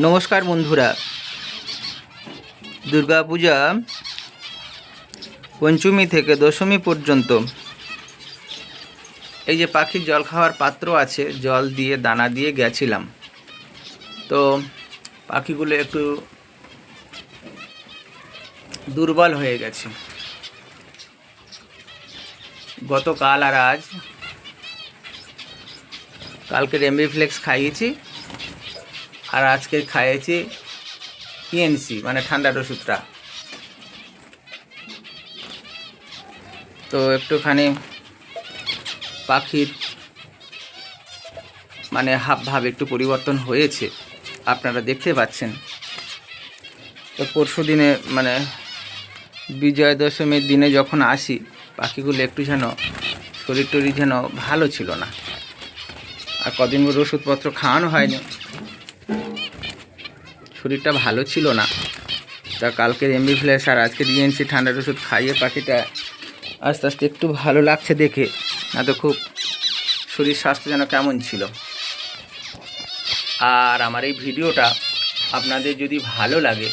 নমস্কার বন্ধুরা, দুর্গাপূজা পঞ্চমী থেকে দশমী পর্যন্ত এই যে পাখির জল খাওয়ার পাত্র আছে, জল দিয়ে দানা দিয়ে গেছিলাম। তো পাখিগুলো একটু দুর্বল হয়ে গেছে। গতকাল আর আজ, কালকে এমবিফ্লেক্স খাইয়েছি আর আজকে খাইয়েছি পিএনসি মানে ঠান্ডার ওষুধটা। তো একটুখানি পাখির মানে হাব ভাব একটু পরিবর্তন হয়েছে, আপনারা দেখতে পাচ্ছেন। তো পরশু দিনে মানে বিজয়া দশমীর দিনে যখন আসি, পাখিগুলো একটু যেন শরীর টরীর যেন ভালো ছিল না, আর কদিন করে ওষুধপত্র খাওয়ানো হয়নি, শরীরটা ভালো ছিল না। তা কালকের এমবিফ্লেক্স আর আজকে ডিএনসি ঠান্ডার ওষুধ খাইয়ে পাখিটা আস্তে আস্তে একটু ভালো লাগছে দেখে, না তো খুব শরীর স্বাস্থ্য যেন কেমন ছিল। আর আমার এই ভিডিওটা আপনাদের যদি ভালো লাগে,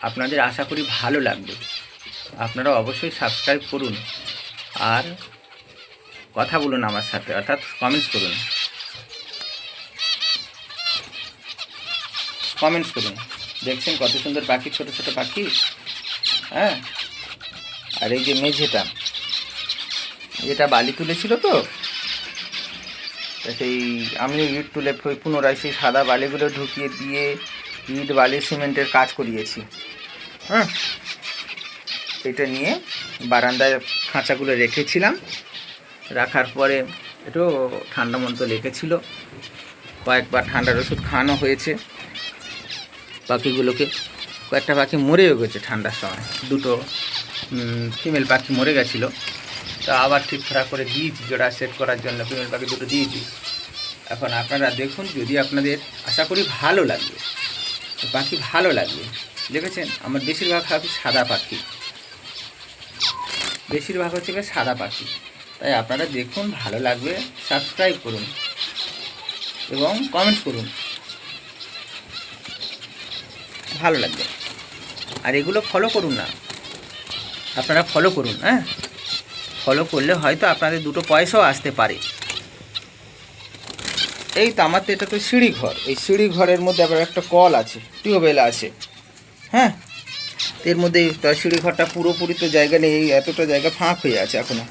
আপনাদের আশা করি ভালো লাগবে, আপনারা অবশ্যই সাবস্ক্রাইব করুন আর কথা বলুন আমার সাথে, অর্থাৎ কমেন্টস করুন। দেখছেন কত সুন্দর পাখি, ছোট ছোট পাখি। হ্যাঁ, আর এই যে মেঝেটা, যেটা বালি তুলেছিল, তো সেই আমি ইট তুলে পুনরায় সেই সাদা বালিগুলো ঢুকিয়ে দিয়ে ইট বালি সিমেন্টের কাজ করিয়েছি। হ্যাঁ, এটা নিয়ে বারান্দায় খাঁচাগুলো রেখেছিলাম। রাখার পরে একটু ঠান্ডা মতো লেগেছিল, কয়েকবার ঠান্ডার ওষুধ খাওয়ানো হয়েছে পাখিগুলোকে। কয়েকটা পাখি মরেও গেছে ঠান্ডার সময়, দুটো ফিমেল পাখি মরে গেছিলো। তা আবার ঠিকঠাক করে দিয়েছি, জোড়া সেট করার জন্য ফিমেল পাখি দুটো দিয়েছি। এখন আপনারা দেখুন, যদি আপনাদের আশা করি ভালো লাগবে, পাখি ভালো লাগবে। দেখেছেন আমার বেশিরভাগ পাখি সাদা পাখি, বেশিরভাগ হচ্ছে সাদা পাখি। তাই আপনারা দেখুন, ভালো লাগবে, সাবস্ক্রাইব করুন এবং কমেন্টস করুন, ভালো লাগবে। আর এগুলো ফলো করুন না, আপনারা ফলো করুন। হ্যাঁ, ফলো করলে হয়তো আপনাদের দুটো পয়সাও আসতে পারে। এই তো আমার তো এটা তো সিঁড়ি ঘর, এই সিঁড়ি ঘরের মধ্যে আবার একটা কল আছে, টিউবওয়েল আছে। হ্যাঁ, এর মধ্যে সিঁড়ি ঘরটা পুরোপুরি তো জায়গা নেই, এই এতটা জায়গা ফাঁক হয়ে আছে, এখনও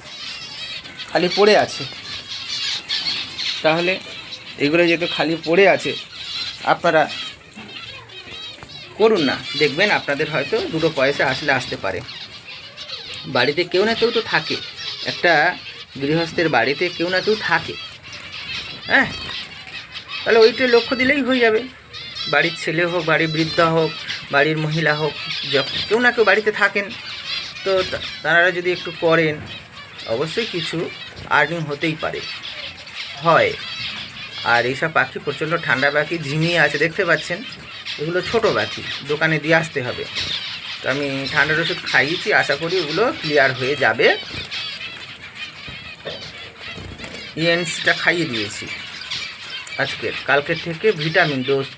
খালি পড়ে আছে। তাহলে এগুলো যেহেতু খালি পড়ে আছে, আপনারা করুন না, দেখবেন আপনাদের হয়তো দুটো পয়সা আসতে পারে। বাড়িতে কেউ না কেউ তো থাকে, একটা গৃহস্থের বাড়িতে কেউ না কেউ থাকে। হ্যাঁ, তাহলে ওইটা লক্ষ্য দিলেই হয়ে যাবে। বাড়ির ছেলে হোক, বাড়ির বৃদ্ধা হোক, বাড়ির মহিলা হোক, কেউ না কেউ বাড়িতে থাকেন। তো তারা যদি একটু করেন, অবশ্যই কিছু আর্নিং হতেই পারে, হয়। আর এইসব পাখি প্রচণ্ড ঠান্ডা পাখি, ঝিমিয়ে আছে, দেখতে পাচ্ছেন। এগুলো ছোট পাখি, দোকানে দিয়ে আসতে হবে। তো আমি ঠান্ডার ওষুধ খাইয়েছি, আশা করি ওগুলো ক্লিয়ার হয়ে যাবে। ইএনসিটা খাইয়ে দিয়েছি কালকের থেকে ভিটামিন ডোজ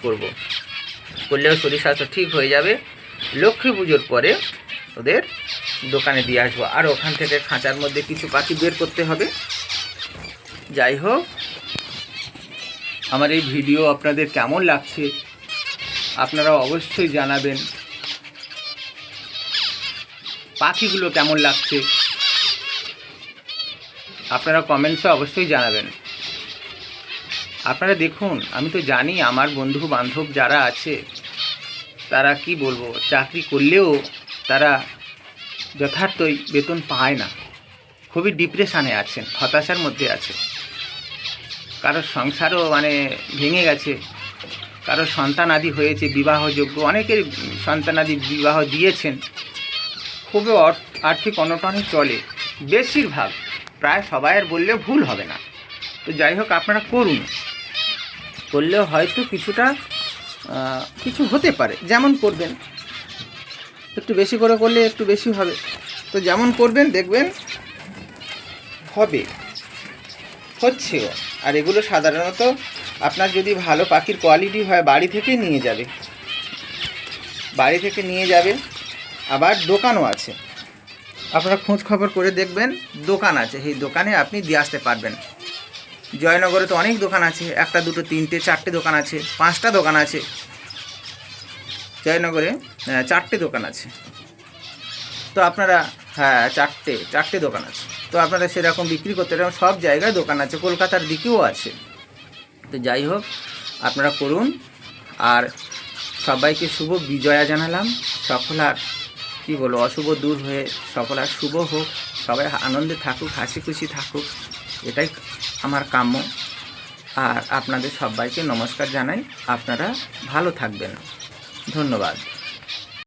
করলেও শরীর স্বাস্থ্য ঠিক হয়ে যাবে। লক্ষ্মী পুজোর পরে ওদের দোকানে দিয়ে আসবো। আর ওখান থেকে খাঁচার মধ্যে কিছু পাখি বের করতে হবে। যাই হোক, আমার এই ভিডিও আপনাদের কেমন লাগছে আপনারা অবশ্যই জানাবেন। পাখিগুলো কেমন লাগছে আপনারা কমেন্টসে অবশ্যই জানাবেন। আপনারা দেখুন, আমি তো জানি আমার বন্ধু বান্ধব যারা আছে তারা কি বলবো, চাকরি করলেও তারা যথার্থই বেতন পায় না, খুবই ডিপ্রেশনে আছেন, হতাশার মধ্যে আছে। কারোর সংসারও মানে ভেঙে গেছে, কারোর সন্তানাদি হয়েছে, বিবাহযোগ্য, অনেকের সন্তানাদি বিবাহ দিয়েছেন, খুবই আর্থিক অনটনে চলে বেশিরভাগ, প্রায় সবাইয়ের বললে ভুল হবে না। তো যাই হোক, আপনারা করলেও হয়তো কিছু হতে পারে। যেমন করবেন, একটু বেশি করে করলে একটু বেশি হবে। তো যেমন করবেন দেখবেন হবে। হচ্ছেও। আর এগুলো সাধারণত আপনার যদি ভালো পাখির কোয়ালিটি হয় বাড়ি থেকে নিয়ে যাবে, বাড়ি থেকে নিয়ে যাবে। আবার দোকানও আছে, আপনারা খোঁজ খবর করে দেখবেন, দোকান আছে, সেই দোকানে আপনি দিয়ে আসতে পারবেন। জয়নগরে তো অনেক দোকান আছে, একটা দুটো তিনটে চারটে দোকান আছে, 5টা দোকান আছে জয়নগরে, 4টে দোকান আছে। তো আপনারা, হ্যাঁ, চারটে দোকান আছে। তো আপনারা সেরকম বিক্রি করতে পারেন, সব জায়গায় দোকান আছে, কলকাতার দিকেও আছে। তো যাই হোক, আপনারা করুন। আর সবাইকে শুভ বিজয়া জানালাম। সকলার কি বলবো, অশুভ দূর হয়ে সকলার শুভ হোক, সবাই আনন্দে থাকুক, হাসি খুশি থাকুক, এটাই আমার কাম্য। আর আপনাদের সবাইকে নমস্কার জানাই। আপনারা ভালো থাকবেন, ধন্যবাদ।